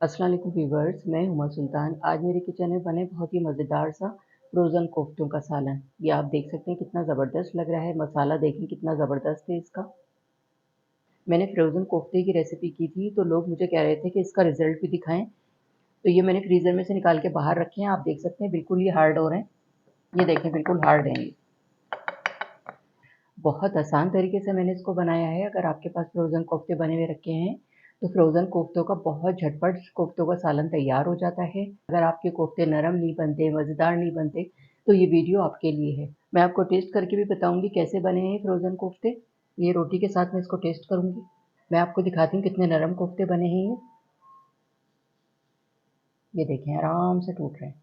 अस्सलाम वालेकुम व्यूअर्स, मैं हुमा सुल्तान। आज मेरे किचन में बने बहुत ही मज़ेदार सा फ्रोज़न कोफ्तों का सालन। ये आप देख सकते हैं कितना ज़बरदस्त लग रहा है। मसाला देखें कितना ज़बरदस्त है इसका। मैंने फ्रोज़न कोफ्ते की रेसिपी की थी तो लोग मुझे कह रहे थे कि इसका रिज़ल्ट भी दिखाएं। तो ये मैंने फ्रीज़र में से निकाल के बाहर रखे हैं। आप देख सकते हैं बिल्कुल ये हार्ड हो रहे हैं। ये देखें बिल्कुल हार्ड हैं ये। बहुत आसान तरीके से मैंने इसको बनाया है। अगर आपके पास फ्रोज़न कोफ्ते बने हुए रखे हैं तो फ्रोज़न कोफ्तों का बहुत झटपट कोफ्तों का सालन तैयार हो जाता है। अगर आपके कोफ्ते नरम नहीं बनते, मज़ेदार नहीं बनते तो ये वीडियो आपके लिए है। मैं आपको टेस्ट करके भी बताऊंगी कैसे बने हैं फ्रोज़न कोफ्ते। ये रोटी के साथ मैं इसको टेस्ट करूंगी। मैं आपको दिखाती हूँ कितने नरम कोफ्ते बने हैं ये देखें आराम से टूट रहे हैं।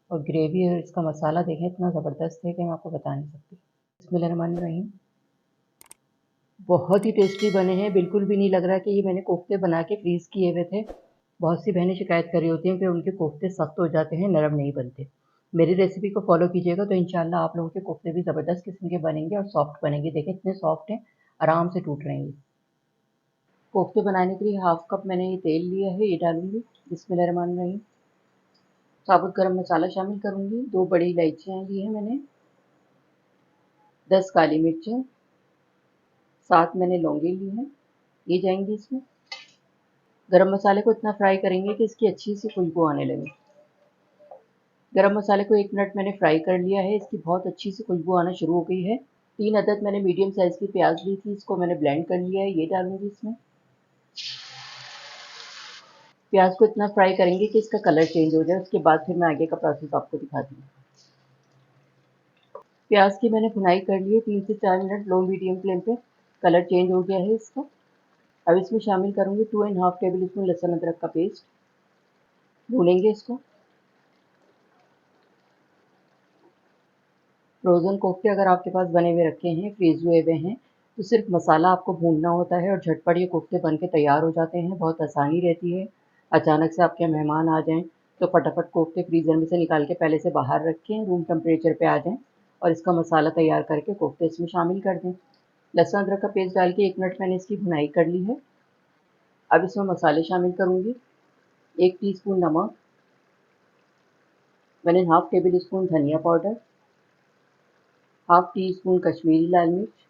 और ग्रेवी और इसका मसाला देखें इतना ज़बरदस्त है कि मैं आपको बता नहीं सकती। बिस्मिल्लाहिर्रहमानिर्रहीम। बहुत ही टेस्टी बने हैं। बिल्कुल भी नहीं लग रहा कि ये मैंने कोफ्ते बना के फ्रीज़ किए हुए थे। बहुत सी बहनें शिकायत कर रही होती हैं कि उनके कोफ्ते सख्त हो जाते हैं, नरम नहीं बनते। मेरी रेसिपी को फॉलो कीजिएगा तो इंशाल्लाह आप लोगों के कोफ्ते भी ज़बरदस्त किस्म के बनेंगे और सॉफ्ट बनेंगे। देखें इतने सॉफ्ट हैं, आराम से टूट रहे हैं ये। कोफ्ते बनाने के लिए हाफ कप मैंने ये तेल लिया है, ये डालूंगी। बिस्मिल्लाहिर्रहमानिर्रहीम। साबुत गरम मसाला शामिल करूंगी। 2 बड़ी इलायचियाँ ली हैं मैंने, 10 काली मिर्चें, 7 मैंने लौंगे ली हैं, ये जाएंगी इसमें। गरम मसाले को इतना फ्राई करेंगे कि इसकी अच्छी सी खुशबू आने लगे। गरम मसाले को 1 मिनट मैंने फ्राई कर लिया है। इसकी बहुत अच्छी सी खुशबू आना शुरू हो गई है। 3 अदद मैंने मीडियम साइज़ की प्याज ली थी, इसको मैंने ब्लेंड कर लिया है, ये डालूंगी इसमें। प्याज को इतना फ्राई करेंगे कि इसका कलर चेंज हो जाए, उसके बाद फिर मैं आगे का प्रोसेस आपको दिखाती हूँ। प्याज की मैंने भुनाई कर ली है 3 से 4 मिनट लो मीडियम फ्लेम पे। कलर चेंज हो गया है इसका। अब इसमें शामिल करूंगी 2.5 टेबल स्पून लहसुन अदरक का पेस्ट। भूनेंगे इसको। फ्रोज़न कोफ्ते अगर आपके पास बने हुए रखे हैं, फ्रीज़ हुए हुए हैं, तो सिर्फ मसाला आपको भूनना होता है और झटपट ये कोफ्ते बन के तैयार हो जाते हैं। बहुत आसानी रहती है। अचानक से आपके मेहमान आ जाएँ, तो फटाफट कोफ्ते फ्रीज़र में से निकाल के पहले से बाहर रखें, रूम टेम्परेचर पे आ जाएँ और इसका मसाला तैयार करके कोफ्ते इसमें शामिल कर दें। लहसुन अदरक का पेस्ट डाल के 1 मिनट मैंने इसकी भुनाई कर ली है। अब इसमें मसाले शामिल करूँगी। 1 टीस्पून नमक, मैंने हाफ टेबल स्पून धनिया powder, half teaspoon Kashmiri लाल मिर्च,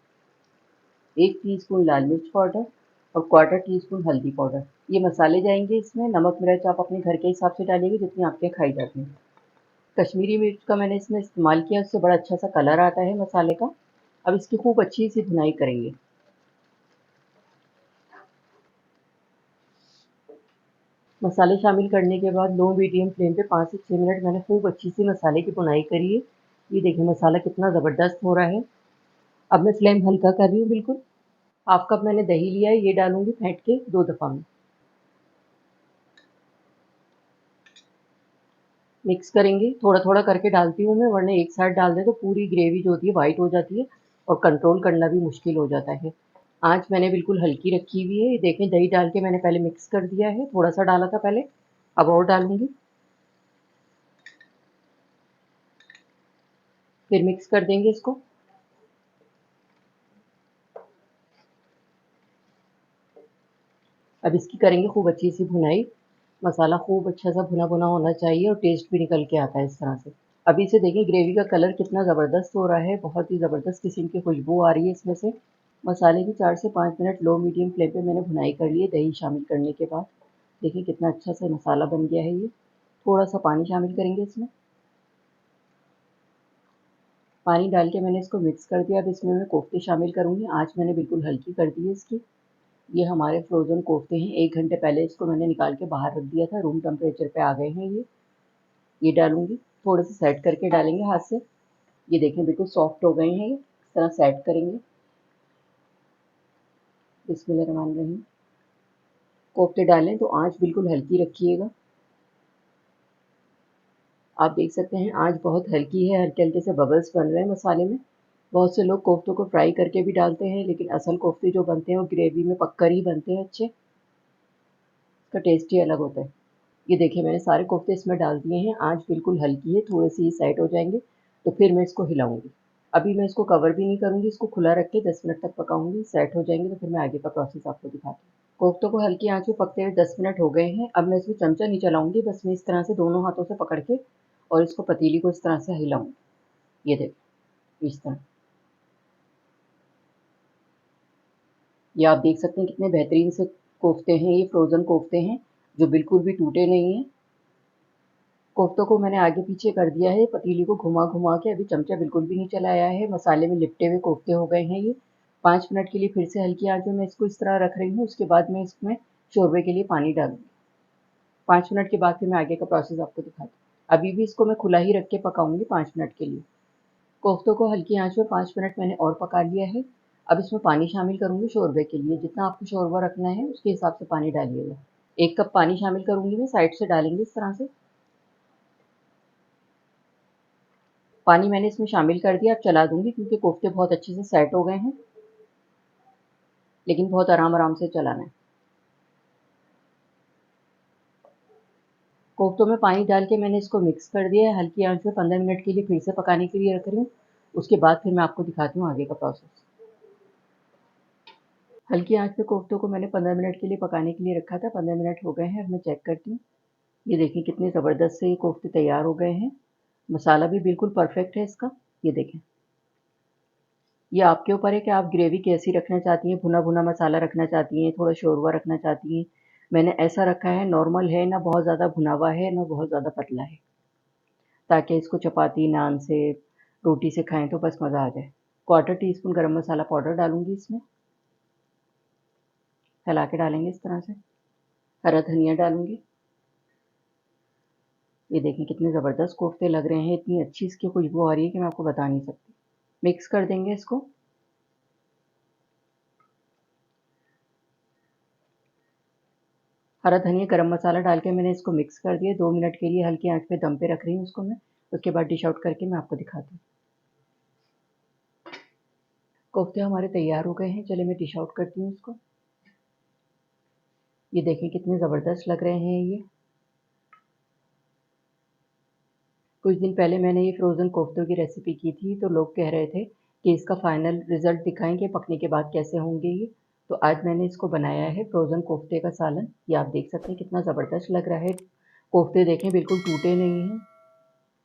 1 टीस्पून लाल मिर्च पाउडर और क्वार्टर टीस्पून हल्दी पाउडर। ये मसाले जाएंगे इसमें। नमक मिर्च आप अपने घर के हिसाब से डालिएगा जितनी आपके खाई जाती हैं। कश्मीरी मिर्च का मैंने इसमें इस्तेमाल किया, उससे बड़ा अच्छा सा कलर आता है मसाले का। अब इसकी खूब अच्छी सी भुनाई करेंगे। मसाले शामिल करने के बाद लो मीडियम फ्लेम पे 5 से 6 मिनट मैंने खूब अच्छी सी मसाले की भुनाई करी है। ये देखिए मसाला कितना ज़बरदस्त हो रहा है। अब मैं फ्लेम हल्का कर रही हूँ बिल्कुल। हाफ कप मैंने दही लिया है, ये डालूंगी फेंट के 2 दफ़ा में। मिक्स करेंगे, थोड़ा-थोड़ा करके डालती हूँ मैं, वरना एक साथ डाल दें तो पूरी ग्रेवी जो होती है व्हाइट हो जाती है और कंट्रोल करना भी मुश्किल हो जाता है। आँच मैंने बिल्कुल हल्की रखी हुई है। ये देखें दही डाल के मैंने पहले मिक्स कर दिया है, थोड़ा-सा डाला था पहले, अब और डालूँगी। फिर मिक्स कर देंगे इसको। अब इसकी करेंगे खूब अच्छी सी भुनाई। मसाला खूब अच्छा सा भुना-भुना होना चाहिए और टेस्ट भी निकल के आता है इस तरह से। अभी से देखिए ग्रेवी का कलर कितना ज़बरदस्त हो रहा है, बहुत ही ज़बरदस्त किस्म की खुशबू आ रही है इसमें से। मसाले की 4 से 5 मिनट लो मीडियम फ्लेम पे मैंने भुनाई कर ली है दही शामिल करने के बाद। देखिए कितना अच्छा सा मसाला बन गया है ये। थोड़ा-सा पानी शामिल करेंगे इसमें। पानी डाल के मैंने इसको मिक्स कर दिया। अब इसमें मैं कोफ्ते शामिल करूँगी। आँच मैंने बिल्कुल हल्की कर दी है इसकी। ये हमारे फ्रोज़न कोफ्ते हैं। 1 घंटे पहले इसको मैंने निकाल के बाहर रख दिया था, रूम टेम्परेचर पे आ गए हैं ये। ये डालूँगी, थोड़े-से सेट करके डालेंगे हाथ से। ये देखें बिल्कुल सॉफ्ट हो गए हैं ये, इस तरह सेट करेंगे। बिस्मिल्लाहिर्रहमानिर्रहीम। कोफ्ते डालें तो आँच बिल्कुल हल्की रखिएगा। आप देख सकते हैं आँच बहुत हल्की है, हल्के-हल्के से बबल्स बन रहे हैं मसाले में। बहुत से लोग कोफ्तों को फ्राई करके भी डालते हैं, लेकिन असल कोफ्ते जो बनते हैं वो ग्रेवी में पककर ही बनते हैं अच्छे। इसका टेस्ट ही अलग होता है। ये देखिए मैंने सारे कोफ्ते इसमें डाल दिए हैं। आँच बिल्कुल हल्की है, थोड़े से ये सेट हो जाएँगे तो फिर मैं इसको हिलाऊँगी। अभी मैं इसको कवर भी नहीं करूँगी, इसको खुला रख के 10 मिनट तक पकाऊँगी। सेट हो जाएँगे तो फिर मैं आगे का प्रोसेस आपको दिखाती हूँ। कोफ्तों को हल्की आँच में पकते हुए 10 मिनट हो गए हैं। अब मैं इसमें चमचा नहीं चलाऊँगी, बस मैं इस तरह से दोनों हाथों से पकड़ के और इसको पतीली को इस तरह से हिलाऊँगी। ये देखिए, इस तरह। ये आप देख सकते हैं कितने बेहतरीन से कोफ्ते हैं, ये फ्रोज़न कोफ्ते हैं, जो बिल्कुल भी टूटे नहीं हैं। कोफ्तों को मैंने आगे पीछे कर दिया है, पतीली को घुमा-घुमा के अभी चमचा बिल्कुल भी नहीं चलाया है, मसाले में लिपटे हुए कोफ्ते हो गए हैं ये। 5 मिनट के लिए फिर से हल्की आँच में मैं इसको इस तरह रख रही हूँ, उसके बाद मैं इसमें शोरबे के लिए पानी डालूँगी। 5 मिनट के बाद फिर मैं आगे का प्रोसेस आपको दिखाती हूँ। अभी भी इसको मैं खुला ही रख के पकाऊँगी 5 मिनट के लिए। कोफ्तों को हल्की आँच में 5 मिनट मैंने और पका लिया है। अब इसमें पानी शामिल करूँगी शोरबे के लिए, जितना आपको शोरबा रखना है उसके हिसाब से पानी डालिएगा। 1 कप पानी शामिल करूँगी मैं, साइड से डालेंगे इस तरह से। पानी मैंने इसमें शामिल कर दिया, अब चला दूँगी क्योंकि कोफ्ते बहुत अच्छे से सेट हो गए हैं, लेकिन बहुत आराम-आराम से चलाना है। कोफ्तों में पानी डाल के मैंने इसको मिक्स कर दिया है, हल्की आँच में 15 मिनट के लिए फिर से पकाने के लिए रख रही हूँ। उसके बाद फिर मैं आपको दिखाती हूँ आगे का प्रोसेस। हल्की आँच पे कोफ्तों को मैंने 15 मिनट के लिए पकाने के लिए रखा था, 15 मिनट हो गए हैं, अब मैं चेक करती हूँ। ये देखिए कितने ज़बरदस्त से ये कोफ्ते तैयार हो गए हैं। मसाला भी बिल्कुल परफेक्ट है इसका, ये देखें। ये आपके ऊपर है कि आप ग्रेवी कैसी रखना चाहती हैं, भुना-भुना मसाला रखना चाहती हैं, थोड़ा शोरबा रखना चाहती हैं। मैंने ऐसा रखा है, नॉर्मल है, ना बहुत ज़्यादा भुना हुआ है, ना बहुत ज़्यादा पतला है, ताकि इसको चपाती, नान से, रोटी से खाएँ तो बस मज़ा आ जाए। क्वार्टर टीस्पून गरम मसाला पाउडर डालूँगी इसमें, फैला के डालेंगे इस तरह से। हरा धनिया डालूँगी। ये देखें कितने ज़बरदस्त कोफ्ते लग रहे हैं, इतनी अच्छी इसकी खुशबू आ रही है कि मैं आपको बता नहीं सकती। मिक्स कर देंगे इसको। हरा धनिया, गरम मसाला डाल के मैंने इसको मिक्स कर दिया। 2 मिनट के लिए हल्की आँच पे दम पे रख रही हूँ इसको मैं। उसके बाद डिश आउट करके मैं आपको दिखाती हूँ। कोफ्ते हमारे तैयार हो गए हैं। चलिए मैं डिश आउट करती हूँ इसको। ये देखें कितने ज़बरदस्त लग रहे हैं ये। कुछ दिन पहले मैंने ये फ्रोज़न कोफ्तों की रेसिपी की थी, तो लोग कह रहे थे कि इसका फ़ाइनल रिज़ल्ट दिखाएँ कि पकने के बाद कैसे होंगे ये। तो आज मैंने इसको बनाया है फ्रोज़न कोफ्ते का सालन। ये आप देख सकते हैं कितना ज़बरदस्त लग रहा है। कोफ्ते देखें बिल्कुल टूटे नहीं हैं।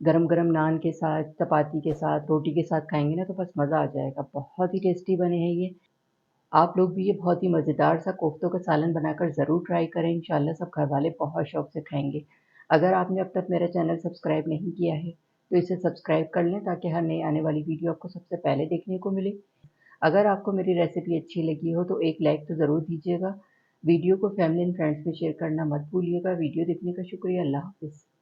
गरम-गरम नान के साथ, चपाती के साथ, रोटी के साथ खाएँगे ना तो बस मज़ा आ जाएगा। बहुत ही टेस्टी बने हैं ये। आप लोग भी ये बहुत ही मज़ेदार सा कोफ्तों का सालन बनाकर ज़रूर ट्राई करें। इंशाल्लाह सब घरवाले बहुत शौक से खाएँगे। अगर आपने अब तक मेरा चैनल सब्सक्राइब नहीं किया है, तो इसे सब्सक्राइब कर लें ताकि हर नई आने वाली वीडियो आपको सबसे पहले देखने को मिले। अगर आपको मेरी रेसिपी अच्छी लगी हो तो एक लाइक तो ज़रूर दीजिएगा। वीडियो को फैमिली एंड फ्रेंड्स में शेयर करना मत भूलिएगा। वीडियो देखने का शुक्रिया। अल्लाह हाफ़िज़।